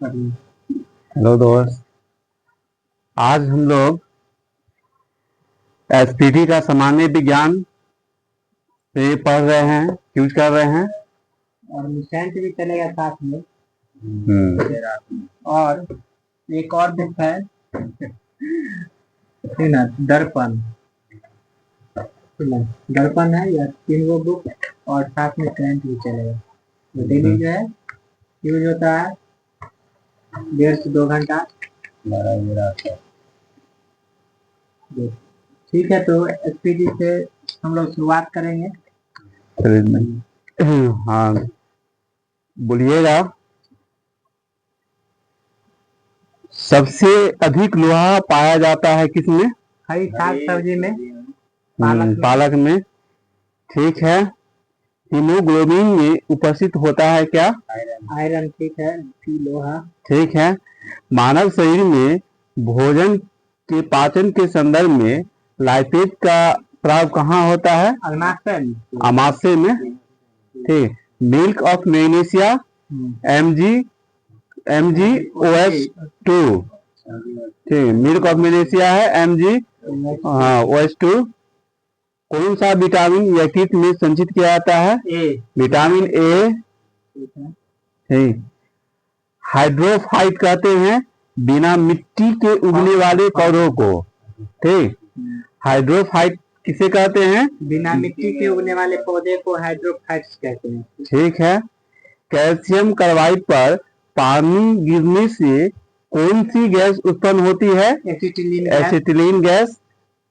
Hello दोस्त, आज हम लोग एसपीटी का सामान्य विज्ञान से पढ़ रहे हैं, यूज कर रहे हैं और मिसेंट भी चलेगा साथ में। और एक और बुक है ना, दर्पण। दर्पण है या 3 गो बुक और साथ में करंट भी चलेगा। तो डेली जो है यूज होता है 1.5 से 2 घंटा। ठीक है, तो एसपीडी से हम लोग शुरुआत करेंगे। हाँ, बोलिएगा। सबसे अधिक लोहा पाया जाता है किसमें? हरी साग सब्जी में, पालक में। ठीक है। हीमोग्लोबिन में उपस्थित होता है क्या? आयरन। ठीक है, लोहा। ठीक है। मानव शरीर में भोजन के पाचन के संदर्भ में लाइपेज का प्रभाव कहाँ होता है? अमाशय में। ठीक। Milk of magnesia MgOH2। ठीक, मिल्क ऑफ मैग्नीशिया है MgOH2। कौन सा विटामिन यकृत में संचित किया जाता है? Vitamin A. ठीक। हाइड्रोफाइट कहते हैं बिना मिट्टी के उगने वाले पौधों को। ठीक। हाइड्रोफाइट किसे कहते हैं? बिना मिट्टी के उगने वाले पौधे को हाइड्रोफाइट्स कहते हैं। ठीक है। कैल्शियम कार्बाइड पर पानी गिरने से कौन सी गैस उत्पन्न होती है? Acetylene gas.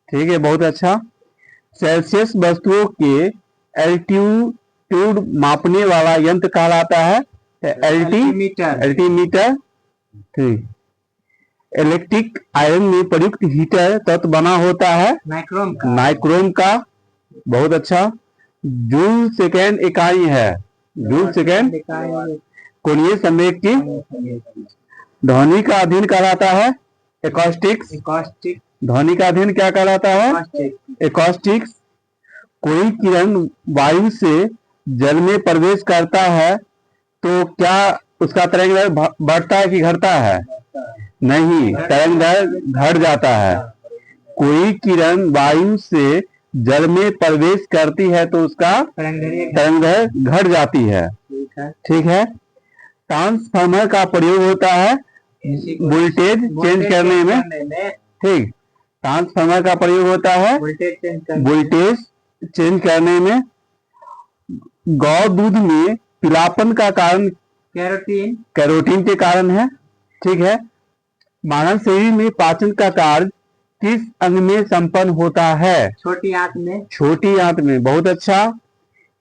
ठीक है, बहुत अच्छा। सेल्सियस वस्तुओं के एल्टीट्यूड मापने वाला यंत्र कहलाता है एल्टीमीटर। ठीक। इलेक्ट्रिक आयरन में प्रयुक्त हीटर तत्व बना होता है नाइक्रोम का। बहुत अच्छा। जूल सेकेंड इकाई है। जूल सेकेंड कोणीय संवेग की। ध्वनि का अध्ययन कहलाता है एकॉस्टिक्स। ध्वनि का अध्ययन क्या कहलाता है? एकॉस्टिक्स। कोई किरण वायु से जल में प्रवेश करता है तो क्या उसका तरंग बढ़ता है कि घटता है? नहीं, तरंग घट जाता है। कोई किरण वायु से जल में प्रवेश करती है तो उसका तरंग घट जाती है। ठीक है। ट्रांसफार्मर का प्रयोग होता है वोल्टेज चेंज करने में। ठीक। ट्रांसफार्मर का प्रयोग होता है वोल्टेज चेंज करने में। गौ दूध में पीलापन का कारण कैरोटीन के कारण है। ठीक है। मानव शरीर में पाचन का कार्य किस अंग में संपन्न होता है? छोटी आंत में। छोटी आंत में। बहुत अच्छा।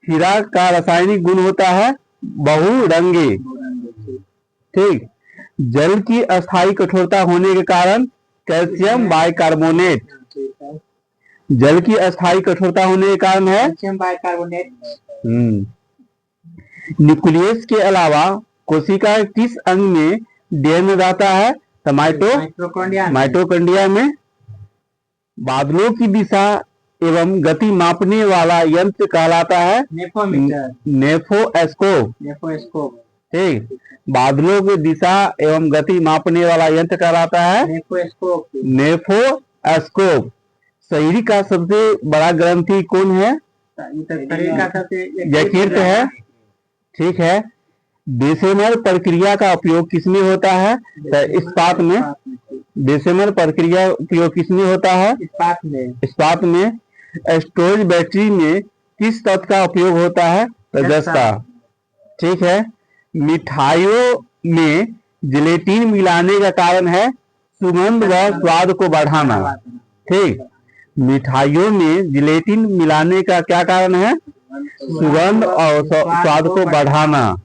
हीरा का रासायनिक गुण होता है बहुरंगी। ठीक। जल की अस्थायी कठोरता होने के कारण कैल्शियम बाइकार्बोनेट। जल की अस्थायी कठोरता होने के कारण है कैल्शियम बाइकार्बोनेट। न्यूक्लियस के अलावा कोशिका किस अंग में डीएनए रहता है? माइटोकॉन्ड्रिया में। बादलों की दिशा एवं गति मापने वाला यंत्र कहलाता है नेफोस्कोप। ठीक। बादलों की दिशा एवं गति मापने वाला यंत्र कहलाता है नेफोस्कोप। शरीर का सबसे बड़ा ग्रंथि कौन है? यकृत है। ठीक है। बेसेमर प्रक्रिया का उपयोग किसमें होता है? इस्पात में। बेसेमर प्रक्रिया उपयोग किसमें होता है? इस्पात में। स्टोरेज बैटरी में किस तत्व का उपयोग होता है? रजस्ता। ठीक है। मिठाइयों में जिलेटिन मिलाने का कारण है सुगंध व स्वाद को बढ़ाना। ठीक। मिठाइयों में जिलेटिन मिलाने का क्या कारण है? सुगंध और स्वाद को बढ़ाना।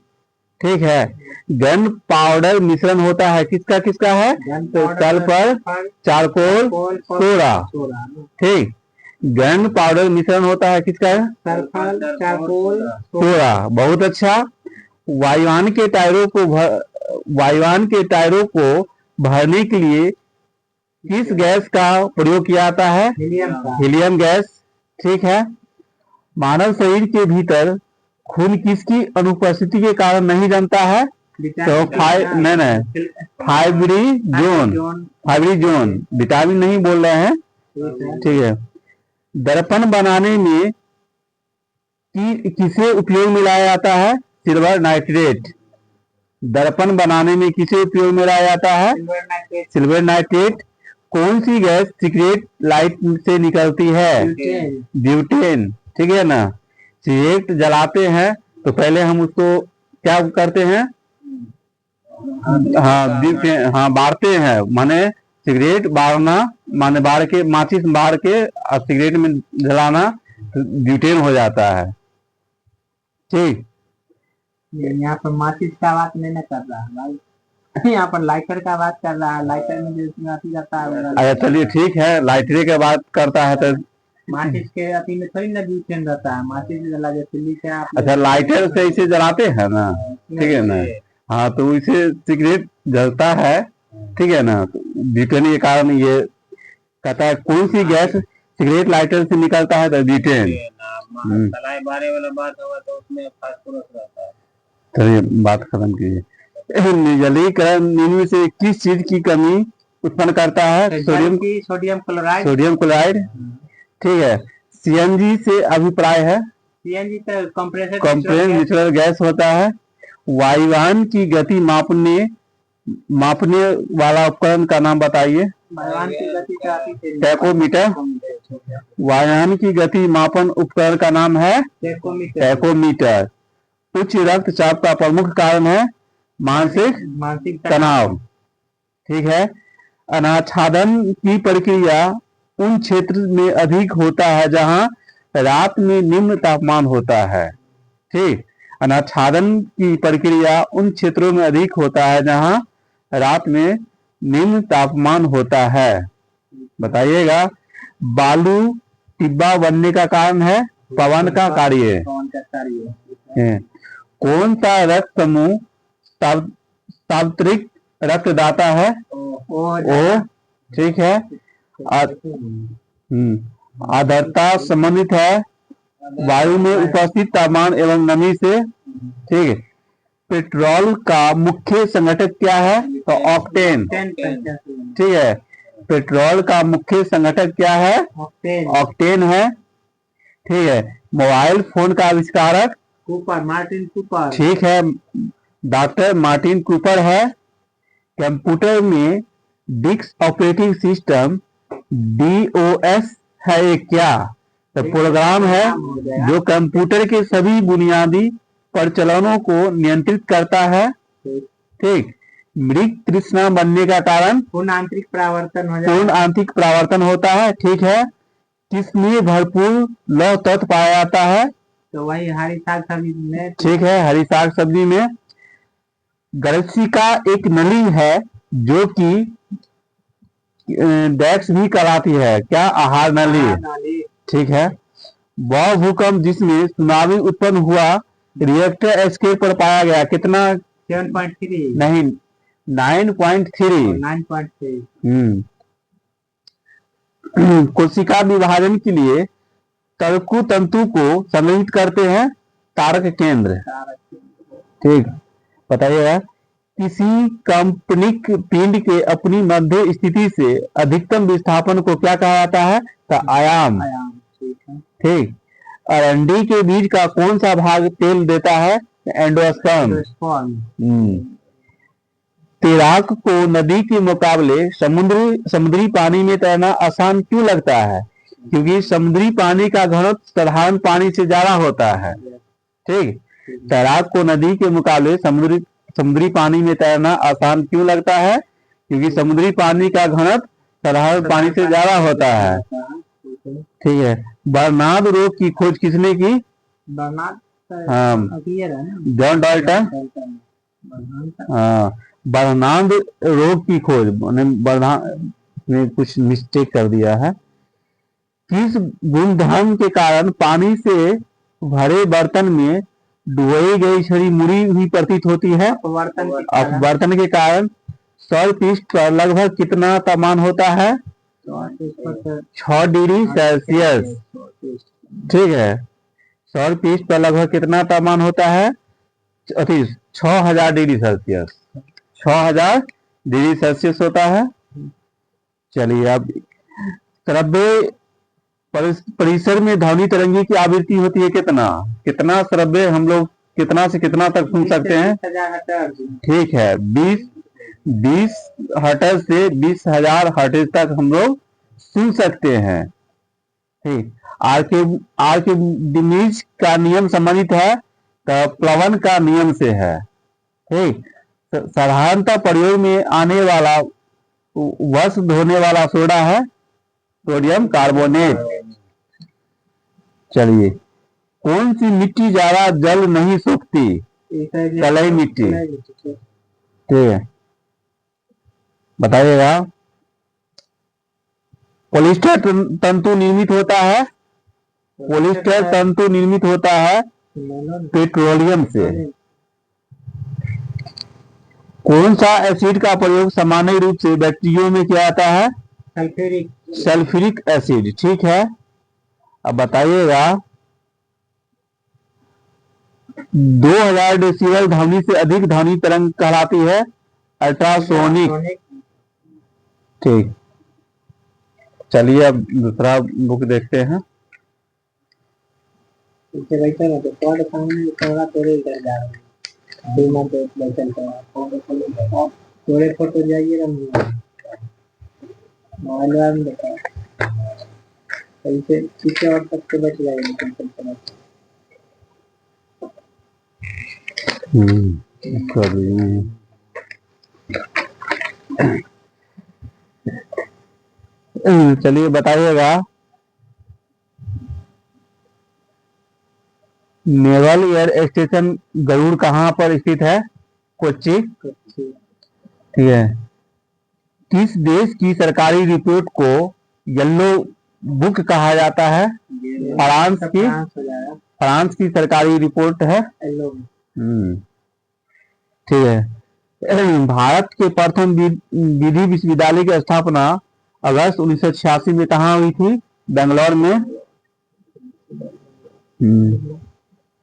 ठीक है। गन पाउडर मिश्रण होता है किसका है? Sulphur charcoal soda. ठीक। गन पाउडर मिश्रण होता है किसका है? Sulphur charcoal soda. बहुत अच्छा। वायुयान के टायरों को भरने के लिए किस गैस का प्रयोग किया जाता है? Helium gas. ठीक है। मानव शरीर के भीतर खून किसकी अनुपस्थिति के कारण नहीं जमता है? तो नहीं 5D जोन विटामिन नहीं बोल रहे हैं, ठीक है। दर्पण बनाने में किसे उपयोग में लाया जाता है? Silver nitrate. दर्पण बनाने में किसे उपयोग में लाया जाता है? Silver nitrate. कौन सी गैस सिगरेट लाइट से निकलती है? ब्यूटेन, ठीक है ना। सिगरेट जलाते हैं तो पहले हम उसको क्या करते हैं? हाँ बारते हैं, माने सिगरेट बारना, माने बार के माचिस बार के और सिगरेट में जलाना तो ब्यूटेन हो जाता है, ठीक। यहाँ पर माचिस का बात नहीं ना कर रहा है भाई, यहाँ पर लाइटर का बात कर रहा है। लाइटर में जो इसमें अति जाता है। अच्छा चलिए ठीक है, लाइटरे के बात करता है तो माचिस के अति में थोड़ी ना ब्यूटेन रहता है। माचिस जला जो दिल्ली से आप अच्छा लाइटर से इसे जलाते हैं ना, ठीक है ना। हाँ तो इसे सिगरेट जलता है, ठीक है ना। तो ब्यूटेन के कारण ये कहता है कौन सी गैस सिगरेट लाइटर से निकलता है? तो ब्यूटेन। बारे वाला बात होगा तो उसमें फास्फोरस रहता है। चलिए बात खत्म कीजिए। निर्जलीकरण निम्न से किस चीज की कमी उत्पन्न करता है? सोडियम क्लोराइड, ठीक है। सीएनजी से अभिप्राय है? सीएनजी तो कंप्रेसर नेचुरल गैस होता है। वायुयान की गति मापने वाला उपकरण का नाम बताइए। टैकोमीटर। वायुयान की गति मापन उपकरण का नाम है टैकोमीटर। उच्च रक्तचाप का प्रमुख कारण है मानसिक तनाव, ठीक है। अनाच्छादन की प्रक्रिया उन क्षेत्र में अधिक होता है जहां रात में निम्न तापमान होता है, ठीक। अनाच्छादन की प्रक्रिया उन क्षेत्रों में अधिक होता है जहां रात में निम्न तापमान होता है। बताइएगा। बालू टिब्बा बनने का कारण है पवन का कार्य। कौन सा रक्त समूह सार्वत्रिक रक्तदाता है? ओ, ठीक है। आर्द्रता संबंधित है वायु में उपस्थित तापमान एवं नमी से, ठीक है। पेट्रोल का मुख्य संघटक क्या है? तो ऑक्टेन, ठीक है। पेट्रोल का मुख्य संघटक क्या है? ऑक्टेन है, ठीक है। मोबाइल फोन का आविष्कारक? मार्टिन कूपर, ठीक है, डॉक्टर मार्टिन कूपर है। कंप्यूटर में डिस्क ऑपरेटिंग सिस्टम DOS है ये क्या? तो प्रोग्राम है जो कंप्यूटर के सभी बुनियादी प्रचलनों को नियंत्रित करता है, ठीक। मृग तृष्णा बनने का कारण? पूर्ण आंतरिक परावर्तन होता है, ठीक है। किसमें भरपूर लौह तत्व पाया जाता है? तो वही हरी साग सब्जी में, ठीक है, हरी साग सब्जी में। गलसिका एक नली है जो कि डैक्स भी कहलाती है, क्या? आहार नली, ठीक है। वह भूकंप जिसमें सुनामी उत्पन्न हुआ रिएक्टर स्केल पर पाया गया कितना? 7.3 नहीं 9.3। कोशिका विभाजन के लिए तर्कु तंतु को संग्रहित करते हैं तारक केंद्र, ठीक। बताइएगा। किसी काल्पनिक पिंड के अपनी मध्य स्थिति से अधिकतम विस्थापन को क्या कहा जाता है? तो आयाम, ठीक। अरंडी के बीज का कौन सा भाग तेल देता है? एंडोस्पर्म। तैराक को नदी के मुकाबले समुद्री पानी में तैरना आसान क्यों लगता है? क्योंकि समुद्री पानी का घनत्व साधारण पानी से ज्यादा होता है, ठीक। तैराक को नदी के मुकाबले समुद्री पानी में तैरना आसान क्यों लगता है? क्योंकि समुद्री पानी का घनत्व साधारण पानी से ज्यादा होता है, ठीक है। बर्नार्ड रोग की खोज किसने की? John Dalton. बर्नार्ड रोग की खोज, बर्नार्ड ने कुछ मिस्टेक कर दिया है। किस गुणधर्म के कारण पानी से भरे बर्तन में डुबोई गई छड़ी मुड़ी हुई प्रतीत होती है? अपवर्तन के कारण। सौर पृष्ठ पर लगभग कितना तापमान होता है? 6 डिग्री सेल्सियस, ठीक है। सौर पृष्ठ पर लगभग कितना तापमान होता है? अति 6000 डिग्री सेल्सियस, 6000 डिग्री सेल्सियस होता है। चलिए अब श्रव्य परिसर में ध्वनि तरंगी की आवृत्ति होती है कितना, कितना श्रव्य हम लोग कितना से कितना तक सुन सकते हैं? 20,000 ठीक है, 20 हर्ट्ज से 20,000 हर्ट्ज तक हम लोग सुन सकते हैं। ठीक, आर्किमिडीज का नियम संबंधित है तो प्लवन का नियम से है। ठीक, साधारणतः प्रयोग में आने वाला वस्त्र धोने वाला सोडा है सोडियम कार्बोनेट। चलिए, कौन सी मिट्टी ज्यादा जल नहीं सोखती? तलई मिट्टी। ठीक है, बताइएगा। पॉलिस्टर तंतु निर्मित होता है, पॉलिस्टर तंतु निर्मित होता है पेट्रोलियम से। कौन सा एसिड का प्रयोग सामान्य रूप से बैक्टीरियो में किया जाता है? Sulphuric acid. ठीक है, अब बताइएगा 2000 डेसिबल ध्वनि से अधिक ध्वनि तरंग कहलाती है अल्ट्रासोनिक। ठीक, चलिए अब दूसरा बुक देखते हैं। फोटो जाइए ऐसे पीछे और तक के बच जाएगा। चलिए बताइएगा नेवल एयर स्टेशन गरुड़ कहाँ पर स्थित है? कोच्चि। ठीक है, किस देश की सरकारी रिपोर्ट को येलो बुक कहा जाता है? फ्रांस की सरकारी रिपोर्ट है। ठीक है, भारत के प्रथम विधि विश्वविद्यालय की स्थापना अगस्त 1986 में कहाँ हुई थी? बेंगलोर में।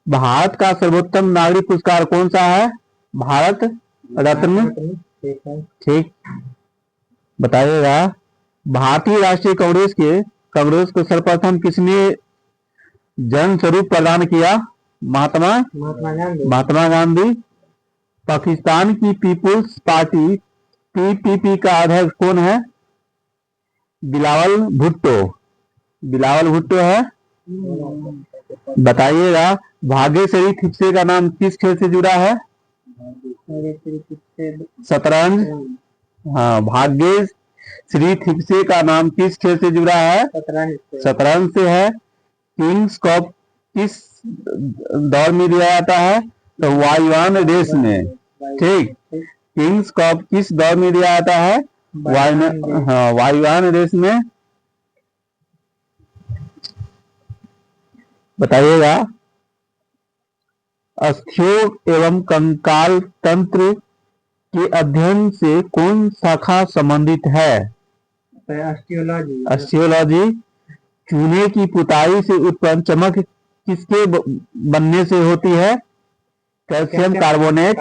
भारत का सर्वोत्तम नागरिक पुरस्कार कौन सा है? भारत रत्न। ठीक, बताइएगा भारतीय राष्ट्रीय कांग्रेस को सर्वप्रथम किसने जन स्वरूप प्रदान किया? महात्मा गांधी। पाकिस्तान की पीपुल्स पार्टी पीपीपी का अध्यक्ष कौन है? बिलावल भुट्टो है। बताइएगा भाग्यश्री थिप्से का नाम किस खेल से जुड़ा है? शतरंज। हाँ, भाग्यश्री थिप्से का नाम किस खेल से जुड़ा है? शतरंज से है। किंग्स कप किस दौर में दिया जाता है? तो वायुयान रेस में। ठीक, किंग्स कप किस दौर में दिया जाता है? वायुयान रेस में। बताइएगा अस्थियों एवं कंकाल तंत्र के अध्ययन से कौन शाखा संबंधित है? अस्टियोलॉजी। चूने की पुताई से उत्पन्न चमक किसके बनने से होती है? Calcium carbonate.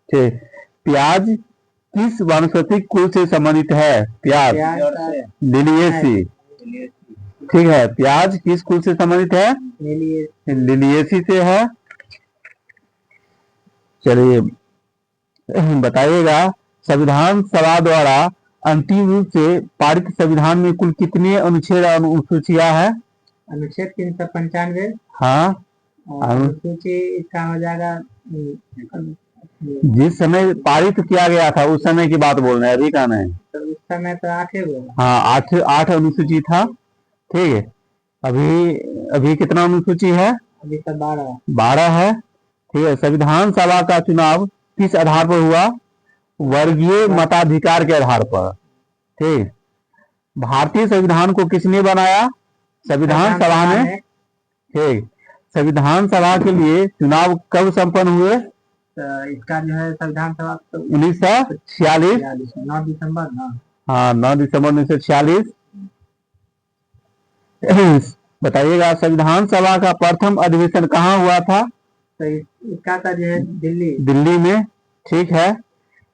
ठीक, प्याज किस वानस्पतिक कुल से संबंधित है? प्याज लिलिएसी। ठीक है, प्याज किस कुल से संबंधित है? लिलिएसी से है। चलिए बताइएगा संविधान सभा द्वारा अंतिम रूप से पारित संविधान में कुल कितने अनुच्छेद और अनुसूचियां है? अनुच्छेद 395। हाँ, अनुसूची इसका हो जाएगा जिस समय पारित किया गया था उस समय की बात बोल रहे हैं, अभी का नहीं। तो उस समय तो 8 है। हाँ, 8 अनुसूची था। ठीक है, अभी कितना अनुसूची है? अभी तो 12 है। ठीक है, संविधान सभा का चुनाव किस आधार पर हुआ? वर्गीय मताधिकार के आधार पर। ठीक, भारतीय संविधान को किसने बनाया? संविधान सभा ने। ठीक, संविधान सभा के लिए चुनाव कब संपन्न हुए? इसका जो है संविधान सभा 1946। 9 दिसंबर ना। हाँ, 9 दिसंबर 1946। बताइएगा संविधान सभा का प्रथम अधिवेशन कहाँ हुआ था? तो इसका था जो है दिल्ली। दिल्ली में, ठीक है।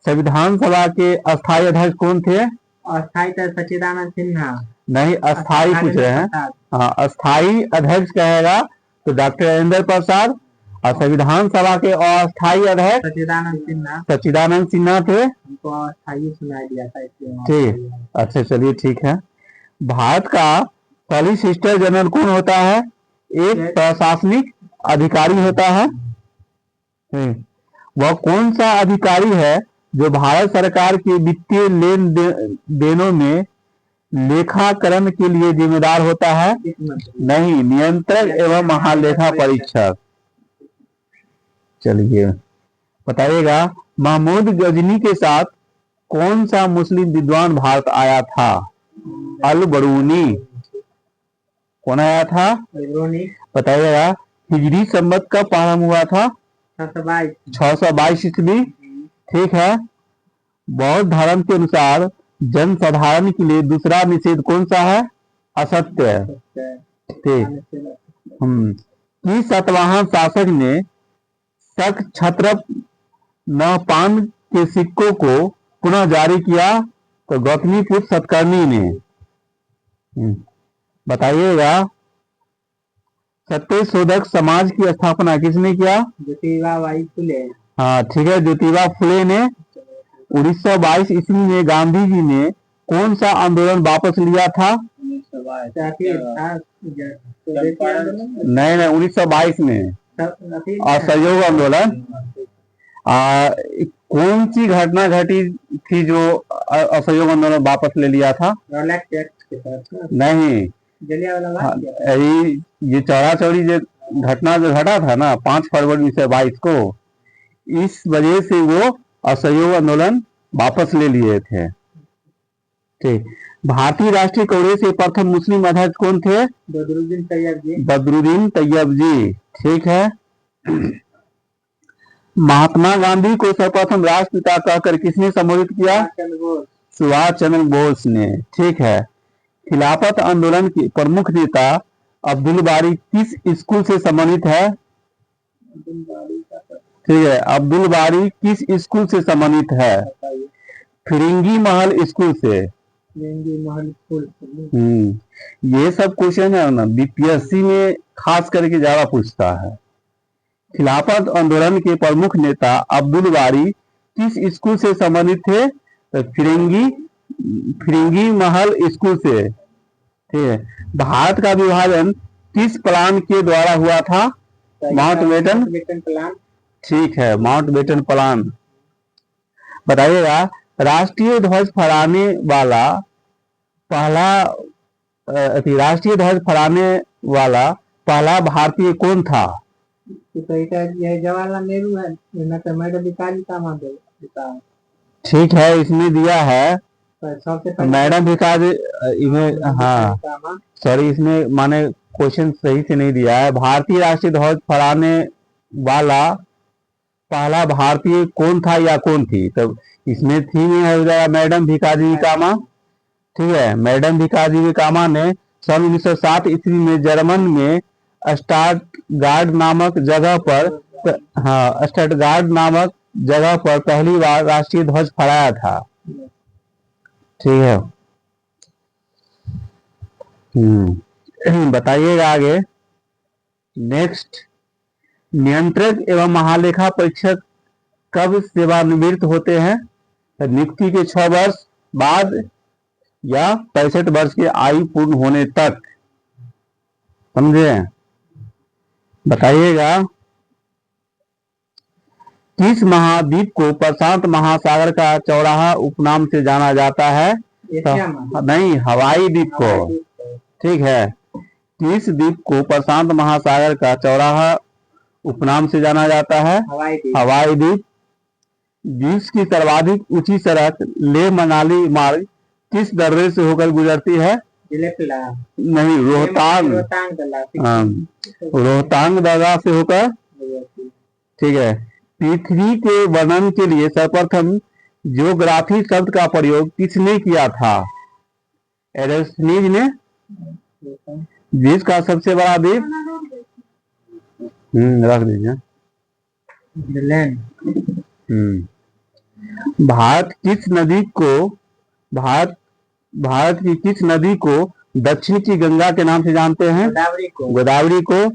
संविधान सभा के अस्थायी अध्यक्ष कौन थे? अस्थायी था सच्चिदानंद सिन्हा। नहीं, अस्थायी पूछ रहे हैं। प्रसाद। हाँ, अस्थायी अध्यक्ष कहेगा तो डॉक्टर राजेंद्र प्रसाद, और संविधान सभा के अस्थायी अध्यक्ष सच्चिदानंद सिन्हा थे। हमको अस्थायी सुनाई दिया था इसलिए। ठीक, अच्छा चलिए ठीक है। भारत का सॉलिसिटर जनरल कौन होता है? एक प्रशासनिक अधिकारी होता है। वह कौन सा अधिकारी है जो भारत सरकार के वित्तीय लेन देनों में लेखाकरण के लिए जिम्मेदार होता है? नहीं, नियंत्रक एवं महालेखा परीक्षक। चलिए बताइएगा, महमूद गजनी के साथ कौन सा मुस्लिम विद्वान भारत आया था? अल बरूनी। कौन आया था? बताइएगा, हिजरी संवत कब प्रारंभ हुआ था? 622 ईस्वी। ठीक है। बौद्ध धर्म के अनुसार जन साधारण के लिए दूसरा निषेध कौन सा है? असत्य। ठीक। किस सातवाहन शासक ने शक छत्रप नपान के सिक्कों को पुनः जारी किया? तो गौतमीपुत्र सतकर्णी ने। बताइएगा, सत्यशोधक समाज की स्थापना किसने किया? ज्योतिबा फुले। हाँ ठीक है, ज्योतिबा फुले ने। 1922 ईस्वी में गांधी जी ने कौन सा आंदोलन वापस लिया था? नहीं, 1922 में असहयोग आंदोलन। कौन सी घटना घटी थी जो असहयोग आंदोलन वापस ले लिया था? नहीं, ये चौरा चौरी जो घटना जो घटा था ना 5 फरवरी 1922 को, इस वजह से वो असहयोग आंदोलन वापस ले लिए थे। ठीक। भारतीय राष्ट्रीय कांग्रेस के प्रथम मुस्लिम अध्यक्ष कौन थे? बदरुद्दीन तैयब जी। बदरुद्दीन तैयब जी। ठीक है। महात्मा गांधी को सर्वप्रथम राष्ट्रपिता कहकर किसने संबोधित किया? सुभाष चंद्र बोस ने। ठीक है। खिलाफत आंदोलन के प्रमुख नेता अब्दुल बारी किस स्कूल से संबंधित है? ठीक है, अब्दुल बारी किस स्कूल से संबंधित है? फिरंगी महल स्कूल से। ये सब क्वेश्चन है ना बीपीएससी में खास करके ज्यादा पूछता है। खिलाफत आंदोलन के प्रमुख नेता अब्दुल बारी किस स्कूल से संबंधित थे? तो फिरंगी महल स्कूल से। ठीक है। भारत का विभाजन किस प्लान के द्वारा हुआ था? Mountbatten plan. ठीक है, माउंटबेटन प्लान। बताइएगा, राष्ट्रीय ध्वज फहराने वाला पहला भारतीय कौन था? जवाहरलाल नेहरू है। मैडम भिखारी का मामले। ठीक है, इसमें दिया है मैडम भिखारी। हाँ सॉरी, इसमें माने क्वेश्चन सही से नहीं दिया है। भारतीय राष्ट्रीय ध्वज फहराने वाला पहला भारतीय कौन था या कौन थी? तो इसमें थी में हो जाएगा मैडम भिखारी कामा। ठीक है, मैडम भिखारी कामा ने सन 1907 ईस्वी में जर्मन में स्टटगार्ट नामक जगह पर पहली बार राष्ट्रीय ध्वज फहराया था। ठीक है। बताइएगा आगे। नेक्स्ट, नियंत्रक एवं महालेखा परीक्षक कब सेवानिवृत्त होते हैं? नियुक्ति के 6 वर्ष बाद या 65 वर्ष की आयु पूर्ण होने तक। समझे? बताइएगा, किस महाद्वीप को प्रशांत महासागर का चौराहा उपनाम से जाना जाता है? नहीं, हवाई द्वीप को। ठीक है। किस द्वीप को प्रशांत महासागर का चौराहा उपनाम से जाना जाता है? हवाई द्वीप। विश्व की सर्वाधिक ऊंची सड़क लेह मनाली मार्ग किस दर्रे से होकर गुजरती है? नहीं, रोहतांग दर्रा से होकर। ठीक है। पृथ्वी के वर्णन के लिए सर्वप्रथम ज्योग्राफी शब्द का प्रयोग किसने किया था? एरिस्टोटेलिस ने। विश्व का सबसे बड़ा द्वीप रख दीजिए। The land. भारत किस नदी को भारत भारत की किस नदी को दक्षिण की गंगा के नाम से जानते हैं? गोदावरी को। गोदावरी को।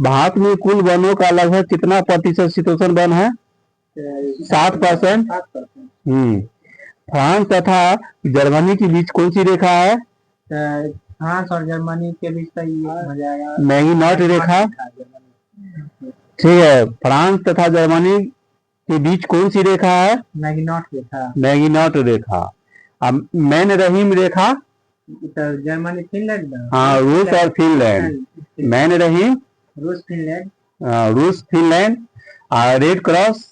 भारत में कुल वनों का लगभग कितना प्रतिशत शीतोष्ण वन है? 7%। फ्रांस तथा जर्मनी के बीच कौन सी रेखा है? फ्रांस और जर्मनी के बीच का ये हो जाएगा मैगीनॉट रेखा। ठीक है, फ्रांस तथा जर्मनी के बीच कौन सी रेखा है? मैगीनॉट रेखा। मैगीनॉट रेखा। अब मैन रहीम रेखा। Germany Finland. हाँ, रूस और फिनलैंड। मैन रहीम रूस फिनलैंड। रूस Finland. Red Cross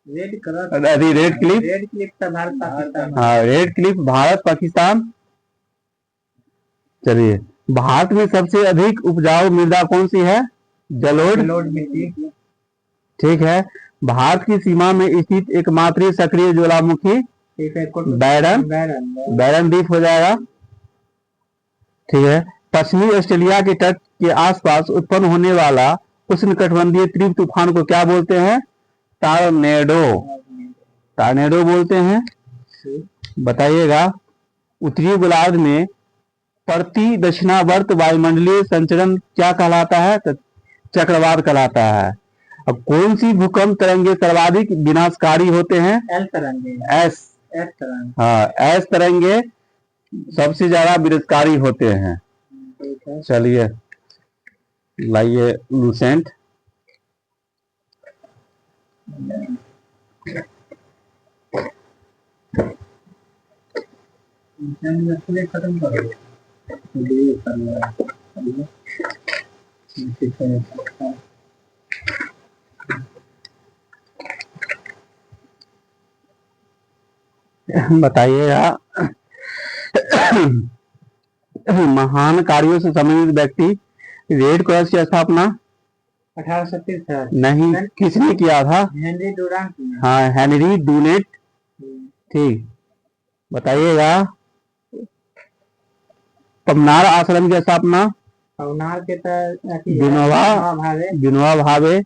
Red Cross Radcliffe. Radcliffe तो भारत पाकिस्तान। हाँ, रेड क्लिफ भारत पाकिस्तान। चलिए, भारत में सबसे अधिक उपजाऊ मृदा कौन सी है? जलोढ़ मिट्टी। ठीक है। भारत की सीमा में स्थित एकमात्र सक्रिय ज्वालामुखी बैरन द्वीप हो जाएगा। ठीक है। पश्चिमी ऑस्ट्रेलिया के तट के आसपास उत्पन्न होने वाला उष्णकटिबंधीय तीव्र तूफान को क्या बोलते हैं? टॉर्नेडो बोलते हैं। बताइएगा, उत्तरी गोलार्ध में प्रति दक्षिणावर्त वायुमंडलीय संचरण क्या कहलाता है? तो चक्रवात कहलाता है। अब कौन सी भूकंप तरंगे सर्वाधिक विनाशकारी होते हैं? एस तरंगे सबसे ज्यादा विनाशकारी होते हैं। चलिए, लाइए लूसेंट। खत्म करो। बताइएगा, महान कार्यों से संबंधित व्यक्ति रेड क्रॉस की स्थापना 1830 नहीं, किसने किया था? हेनरी डुरांट। हाँ, हेनरी डूनेट। ठीक। बताइएगा, पवनार आश्रम की स्थापना पवनार के Vinoba Bhave.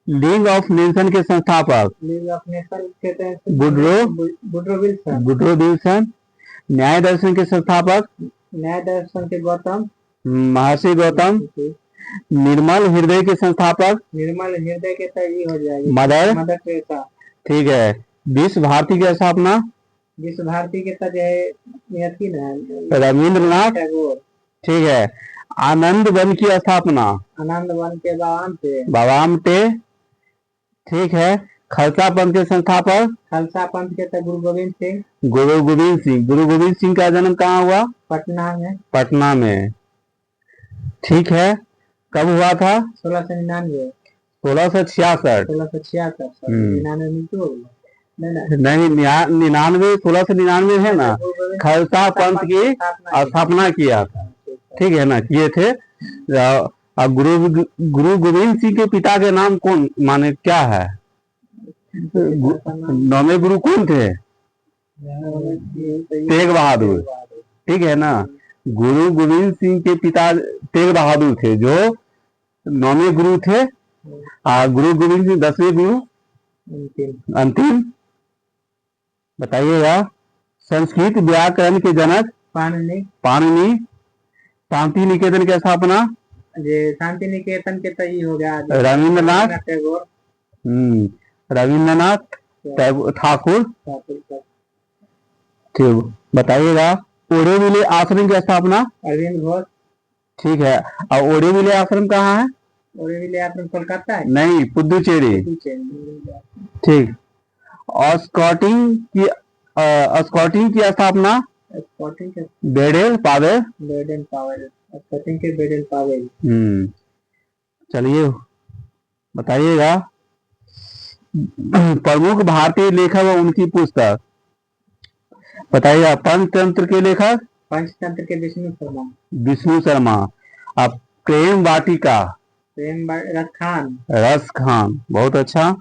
League of nation के संस्थापक वुडरो विल्सन। न्याय दर्शन के संस्थापक महर्षि गौतम। निर्मल हृदय के संस्थापक के तो ये हो जाएगी मदर टेरेसा। ठीक है। विश्व भारती की स्थापना विश्व भारती के तो रविंद्रनाथ टैगोर। ठीक है। आनंद वन की स्थापना आनंद वन के बावामटे। ठीक है। खालसा पंथ के संस्थापक खालसा पंथ के तो गुरु गोविंद सिंह। गुरु गोविंद सिंह का जन्म कहाँ हुआ? पटना में। ठीक है। कब हुआ था? 1699। 1666। 1666 नहीं, 99 1699 है ना। खालसा पंथ की स्थापना किया था। ठीक है ना, किए थे। गुरु गोविंद सिंह के पिता के नाम कौन माने क्या है? नौवे गुरु कौन थे? तेग बहादुर। ठीक है ना। गुरु गोविंद सिंह के पिता तेग बहादुर थे, जो नौवे गुरु थे। गुरु गोविंद सिंह 10वें गुरु अंतिम। बताइएगा, संस्कृत व्याकरण के जनक पाणिनि। शांति निकेतन की स्थापना शांति निकेतन के तो ये हो गया रविंद्रनाथ टैगोर। रविंद्रनाथ ठाकुर। ठीक। बताइएगा, ओरोविले आश्रम की स्थापना अरविंद घोष। ठीक है। और ओरोविले आश्रम कहाँ है? ओरोविले आश्रम कोलकाता है। नहीं, पुदुचेरी। ठीक। स्कॉटिंग की स्थापना बेडेन पावेल। चलिए, बताइएगा, प्रमुख भारतीय लेखक व उनकी पुस्तक बताइएगा। पंचतंत्र के लेखक पंचतंत्र के विष्णु शर्मा। अब प्रेम वाटिका रस खान। बहुत अच्छा।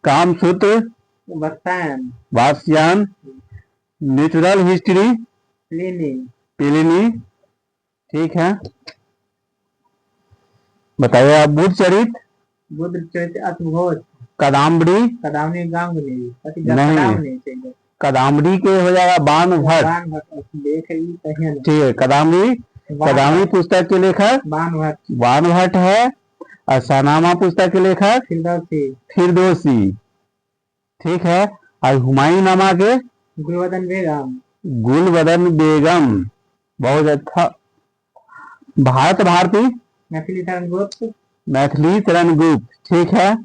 Kamasutra Vatsyayana. Natural history Pliny. ठीक है। बताइए, आप बुद्ध चरित्र अश्वघोष। कदाम्बरी कदामनी गांगुली नहीं, कदाम्बरी के हो जाएगा बाण भट्ट। देख ली कहीं नहीं। ठीक है, कदाम्बरी पुस्तक के लेखक बाण भट्ट है। और शाहनामा पुस्तक के लेखक फिरदौसी। ठीक है, और हुमायूं नामा के गुलबदन बेगम। बहुत अच्छा। भारत भारती मैथिली तरंगुप्त। ठीक है,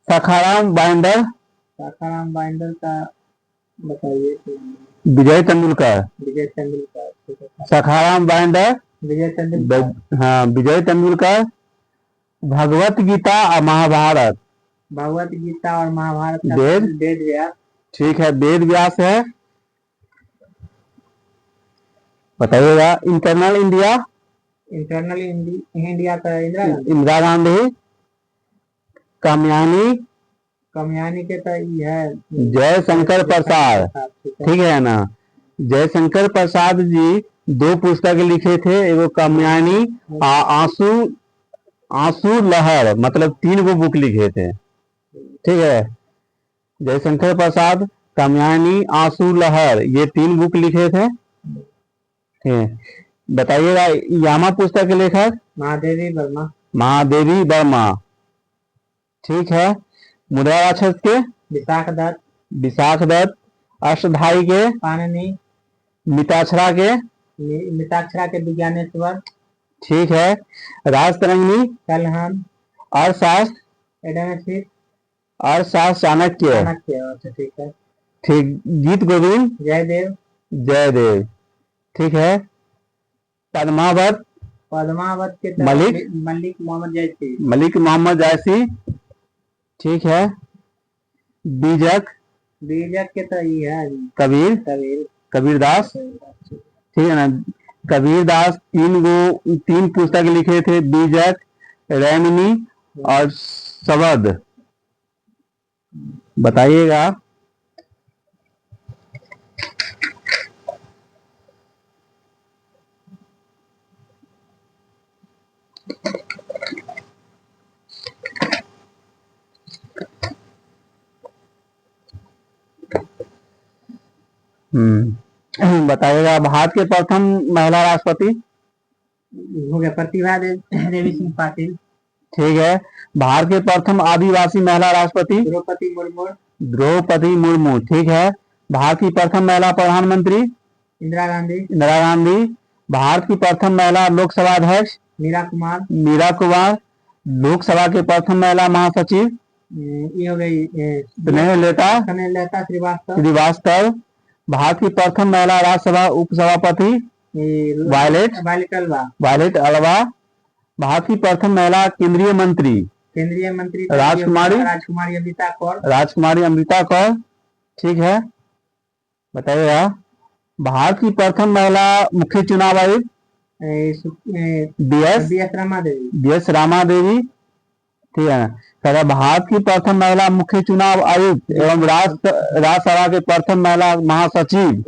सखाराम बाइंडर का बताइए। विजय तेंदुलकर। सखाराम बाइंडर हाँ विजय तेंदुलकर। भगवत गीता और महाभारत वेद व्यास। ठीक है, वेद व्यास है। बताइएगा। इंटरनल इंडिया का इंदिरा गांधी। कामयानी के तो ये है जयशंकर प्रसाद। ठीक है ना, जयशंकर प्रसाद जी 2 पुस्तक लिखे थे, एगो कामयानी आंसू लहर, मतलब 3 गो बुक लिखे थे। ठीक है, जयशंकर प्रसाद कामयानी आंसू लहर ये 3 बुक लिखे थे। ठीक है, बताइएगा। यामा पुस्तक के लेखक महादेवी वर्मा। ठीक है, मुद्रा राक्षस के विशाख दत्त। अष्टधाई के पाणिनि। मिताक्षरा के विज्ञानेश्वर। ठीक है, राजतरंगिणी कलहन। अर्थशास्त्र चाणक्य। ठीक है। ठीक, गीत गोविंद जयदेव। ठीक है, पद्मावत के मलिक मोहम्मद जायसी। ठीक है, बीजक के तो ये है कबीरदास। ठीक है ना, कबीरदास 3 पुस्तक लिखे थे, बीजक, रैमिनी और शबद। बताइएगा। बताइएगा। भारत के प्रथम महिला राष्ट्रपति हो गया प्रतिभा देवी सिंह पाटिल। ठीक है, भारत के प्रथम आदिवासी महिला राष्ट्रपति द्रौपदी मुर्मू। ठीक है, भारत की प्रथम महिला प्रधानमंत्री इंदिरा गांधी। भारत की प्रथम महिला लोकसभा अध्यक्ष मीरा कुमार। लोकसभा के प्रथम महिला महासचिव ये हो गई स्नेहलता श्रीवास्तव। भारत की प्रथम महिला राज्यसभा उपसभापति वायलेट अलवा। भारत की प्रथम महिला केंद्रीय मंत्री राजकुमारी अमृता कौर। ठीक है, बताइएगा। भारत की प्रथम महिला मुख्य चुनाव आयुक्त बीएस रामा देवी। ठीक है ना, भारत की प्रथम महिला मुख्य चुनाव आयुक्त एवं राज्यसभा के प्रथम महिला महासचिव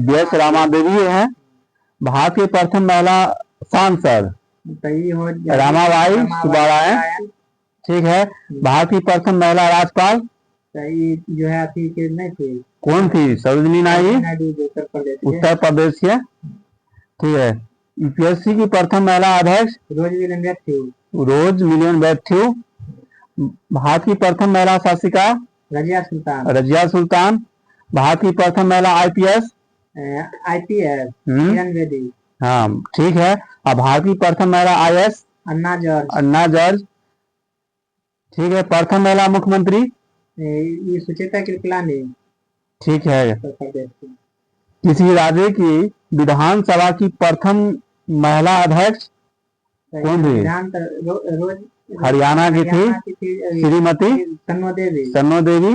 बीएस रामा देवी है। भारत की प्रथम महिला सांसद रामाबाई सुब्बारायण। ठीक है, भारत की प्रथम महिला राज्यपाल जो है नहीं थी, कौन थी? सरोजिनी नायडू उत्तर प्रदेश के। ठीक है, यूपीएससी की प्रथम महिला अध्यक्ष रोज मिलियन मैथ्यू। भारत की प्रथम महिला शासिका रजिया सुल्तान। भारत की प्रथम महिला आईपीएस किरण बेदी। हाँ ठीक है, और भारत की प्रथम महिला आईएएस अन्ना जॉर्ज। ठीक है, प्रथम महिला मुख्यमंत्री ये सुचेता कृपलानी। ठीक है, किसी राज्य की विधानसभा की प्रथम महिला अध्यक्ष कौन थी? हरियाणा की थी श्रीमती सन्नो देवी।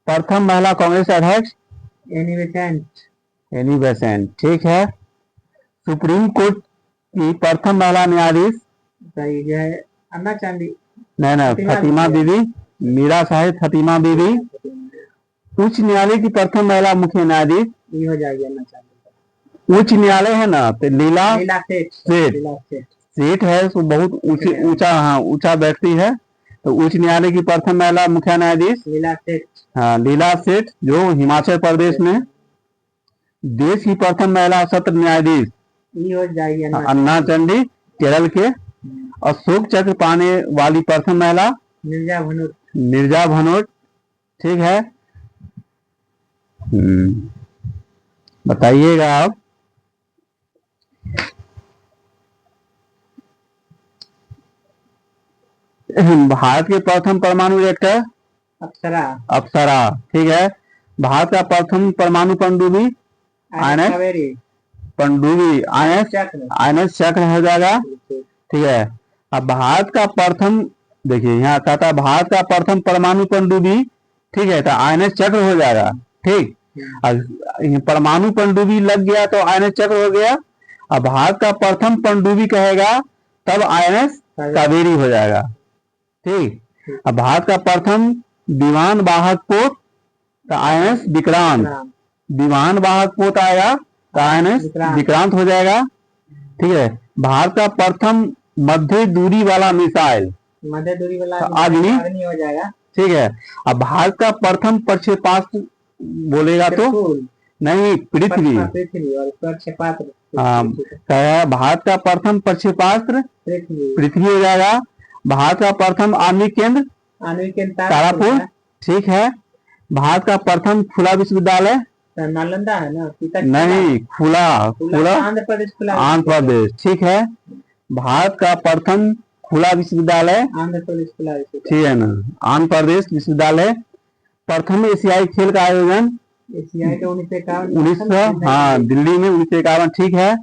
प्रथम महिला कांग्रेस अध्यक्ष एनी बेसेंट। ठीक है, सुप्रीम कोर्ट की प्रथम महिला न्यायाधीश अन्ना चांदी नहीं फतिमा बीबी, मीरा साहिब फतिमा बीबी। उच्च न्यायालय की प्रथम महिला मुख्य न्यायाधीश ये हो जाएगी अन्ना चांदी। उच्च न्यायालय है ना, तो लीला सेठ है, वो बहुत ऊंचा व्यक्ति है। तो उच्च न्यायालय की प्रथम महिला मुख्य न्यायाधीश लीला सेठ। हाँ, लीला सेठ, जो हिमाचल प्रदेश में। देश की प्रथम महिला सत्र न्यायाधीश ये हो जाएगी अन्ना चंडी, केरल के। अशोक चक्र पाने वाली प्रथम महिला निर्जा भनोट। निर्जा भनोट, ठीक है। बताइएगा आप। भारत के प्रथम परमाणु रिएक्टर अप्सरा। अप्सरा, ठीक है। भारत का प्रथम परमाणु पनडुब्बी आईएनएस कावेरी। पनडुब्बी आईएनएस चक्र हो जाएगा, ठीक है। अब भारत का प्रथम, देखिए यहाँ कहता है भारत का प्रथम परमाणु पनडुब्बी, ठीक है, तो आईएनएस चक्र हो जाएगा, ठीक। अब परमाणु पनडुब्बी लग गया तो आईएनएस चक्र हो गया। अब भारत का प्रथम पनडुब्बी कहेगा तब आईएनएस कावेरी हो जाएगा, ठीक। अब भारत का प्रथम विमान वाहक पोत तो आईएनएस विक्रांत। विमान वाहक पोत आएगा तो आईएनएस विक्रांत हो जाएगा, ठीक है। भारत का प्रथम मध्य दूरी वाला मिसाइल मध्य दूरी वाला अग्नि हो जाएगा, ठीक है। अब भारत का प्रथम प्रक्षेपास्त्र बोलेगा तो नहीं, पृथ्वी और प्रक्षेपास्त्र। हाँ, भारत का प्रथम प्रक्षेपास्त्र पृथ्वी हो जाएगा। भारत का प्रथम आणविक केंद्र तारापुर, ठीक है। भारत का प्रथम खुला विश्वविद्यालय नालंदा है ना? नहीं, खुला आंध्र प्रदेश, ठीक है। भारत का प्रथम खुला विश्वविद्यालय आंध्र प्रदेश खुला, ठीक है ना, आंध्र प्रदेश विश्वविद्यालय। प्रथम एशियाई खेल का आयोजन एशियाई का 1951, हाँ, दिल्ली में 1951, ठीक है।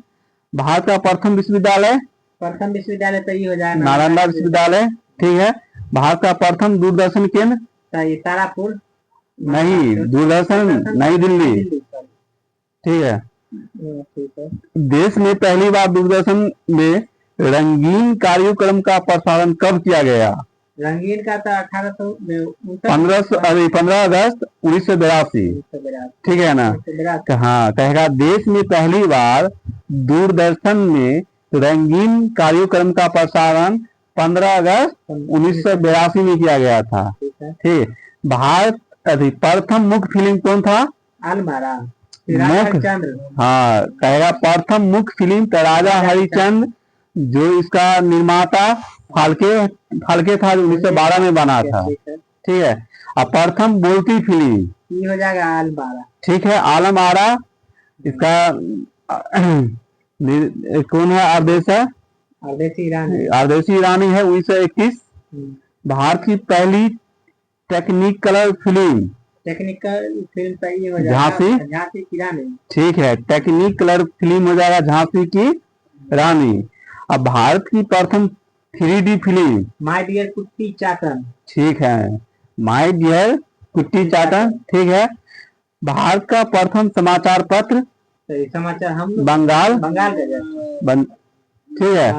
भारत का प्रथम विश्वविद्यालय तो ये हो जाएगा नालंदा विश्वविद्यालय, ठीक है। भारत का प्रथम दूरदर्शन केंद्र तारापुर नहीं, दूरदर्शन नई दिल्ली, ठीक है। देश में पहली बार दूरदर्शन में रंगीन कार्यक्रम का प्रसारण कब किया गया? रंगीन का तो 15 अगस्त 1982, ठीक है ना। हाँ, कहेगा देश में पहली बार दूरदर्शन में रंगीन कार्यक्रम का प्रसारण 15 अगस्त 1982 में किया गया था, ठीक। भारत प्रथम मुख्य फिल्म कौन था? आलमारा। हाँ, कहेगा प्रथम मुख्य फिल्म तो राजा हरिश्चंद्र, जो इसका निर्माता फाल्के था, जो 1912 में बना था, ठीक है। अब प्रथम बोलती फिल्म ये हो जाएगा आलमारा, ठीक है, आलम आरा। इसका कौन है? आरदेसी ईरानी है, 1921। भारत की पहली टेक्निकल फिल्म सही हो जाएगा झांसी की रानी, ठीक है। टेक्निकल फिल्म हो जाएगा झांसी की रानी। अब भारत की प्रथम 3D फिल्म माय डियर कुट्टी चाटन, ठीक है, माय डियर कुट्टी चाटन, ठीक है। भारत का प्रथम समाचार पत्र समाचार हम बंगाल गजट, ठीक है।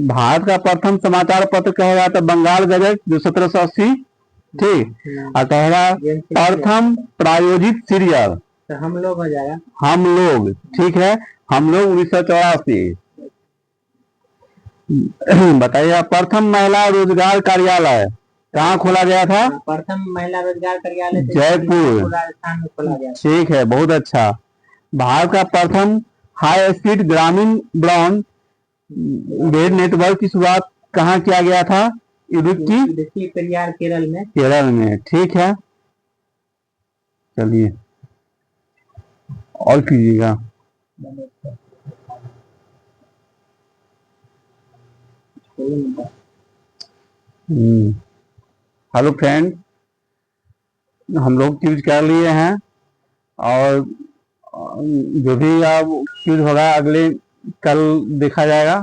भारत का प्रथम समाचार पत्र कहेगा तो बंगाल गजट, जो 1780, ठीक। और कहेगा प्रथम प्रायोजित सीरियल तो हम लोग हो जाएगा, हम लोग, ठीक है, हम लोग 1984। बताइए प्रथम महिला रोजगार कार्यालय कहाँ खोला गया था? प्रथम महिला रोजगार कार्यालय जयपुर, राजस्थान में खोला गया, ठीक है, बहुत अच्छा। भारत का प्रथम हाई स्पीड ग्रामीण ब्रॉडबैंड नेटवर्क की शुरुआत कहाँ किया गया था? इडुक्की पेरियार, केरल में, ठीक है। चलिए और कीजिएगा। हेलो फ्रेंड, हम लोग क्यूज कर लिए हैं और जो भी अब क्यूज होगा अगले कल देखा जाएगा।